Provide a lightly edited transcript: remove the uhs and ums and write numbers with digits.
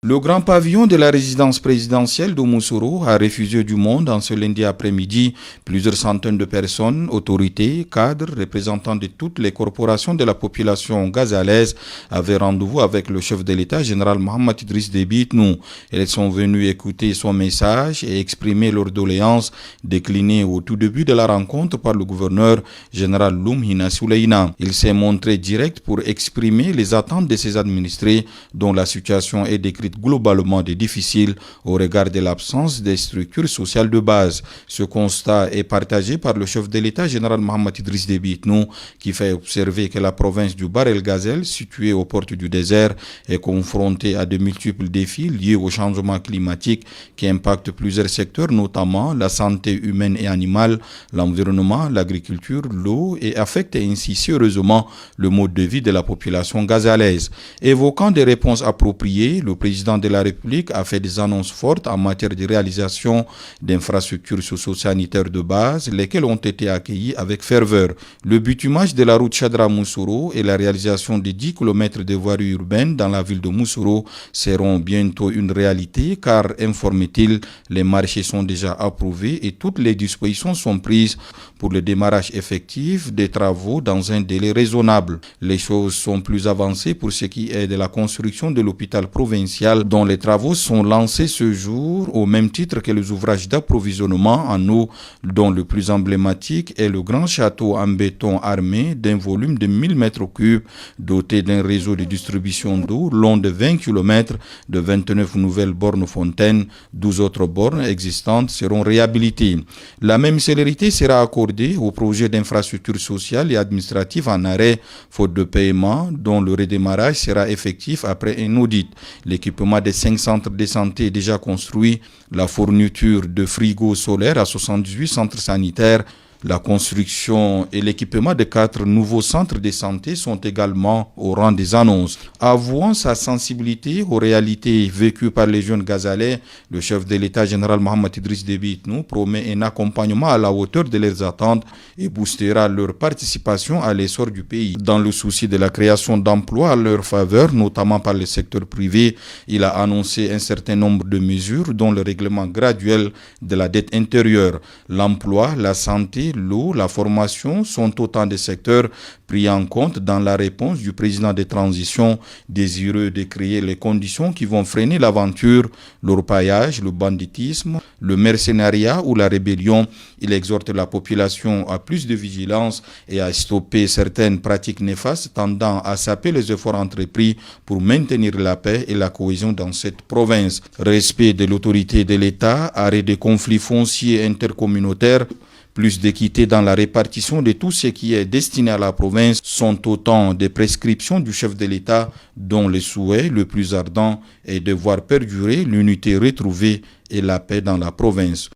Le grand pavillon de la résidence présidentielle de Moussoro a refusé du monde en ce lundi après-midi. Plusieurs centaines de personnes, autorités, cadres, représentants de toutes les corporations de la population gazalaise avaient rendez-vous avec le chef de l'État, général Mohamed Idriss Déby Itnou. Elles sont venues écouter son message et exprimer leurs doléances déclinées au tout début de la rencontre par le gouverneur général Loumhina Souleïna. Il s'est montré direct pour exprimer les attentes de ses administrés dont la situation est décrite globalement difficile au regard de l'absence des structures sociales de base. Ce constat est partagé par le chef de l'État, général Mohamed Idriss Déby Itnou, qui fait observer que la province du Bahr el Ghazal, située aux portes du désert, est confrontée à de multiples défis liés au changement climatique qui impactent plusieurs secteurs, notamment la santé humaine et animale, l'environnement, l'agriculture, l'eau, et affecte ainsi sérieusement le mode de vie de la population gazalaise. Évoquant des réponses appropriées, le président de la République a fait des annonces fortes en matière de réalisation d'infrastructures socio-sanitaires de base, lesquelles ont été accueillies avec ferveur. Le bitumage de la route Chadra-Moussoro et la réalisation de 10 km de voiries urbaines dans la ville de Moussoro seront bientôt une réalité car, informe-t-il, les marchés sont déjà approuvés et toutes les dispositions sont prises pour le démarrage effectif des travaux dans un délai raisonnable. Les choses sont plus avancées pour ce qui est de la construction de l'hôpital provincial dont les travaux sont lancés ce jour au même titre que les ouvrages d'approvisionnement en eau dont le plus emblématique est le grand château en béton armé d'un volume de 1000 m3 doté d'un réseau de distribution d'eau long de 20 km, de 29 nouvelles bornes fontaines. 12 autres bornes existantes seront réhabilitées. La même célérité sera accordée au projet d'infrastructure sociale et administrative en arrêt faute de paiement dont le redémarrage sera effectif après un audit. L'équipement des 5 centres de santé déjà construits, la fourniture de frigos solaires à 78 centres sanitaires, la construction et l'équipement de 4 nouveaux centres de santé sont également au rang des annonces. Avouant sa sensibilité aux réalités vécues par les jeunes Gazalais, le chef de l'État général Mohamed Idriss Déby Itnou promet un accompagnement à la hauteur de leurs attentes et boostera leur participation à l'essor du pays. Dans le souci de la création d'emplois à leur faveur, notamment par le secteur privé, il a annoncé un certain nombre de mesures dont le règlement graduel de la dette intérieure. L'emploi, la santé, l'eau, la formation sont autant de secteurs pris en compte dans la réponse du président de transition désireux de créer les conditions qui vont freiner l'aventure, l'orpaillage, le banditisme, le mercenariat ou la rébellion. Il exhorte la population à plus de vigilance et à stopper certaines pratiques néfastes tendant à saper les efforts entrepris pour maintenir la paix et la cohésion dans cette province. Respect de l'autorité de l'État, arrêt des conflits fonciers intercommunautaires, plus d'équité dans la répartition de tout ce qui est destiné à la province sont autant de prescriptions du chef de l'État dont le souhait le plus ardent est de voir perdurer l'unité retrouvée et la paix dans la province.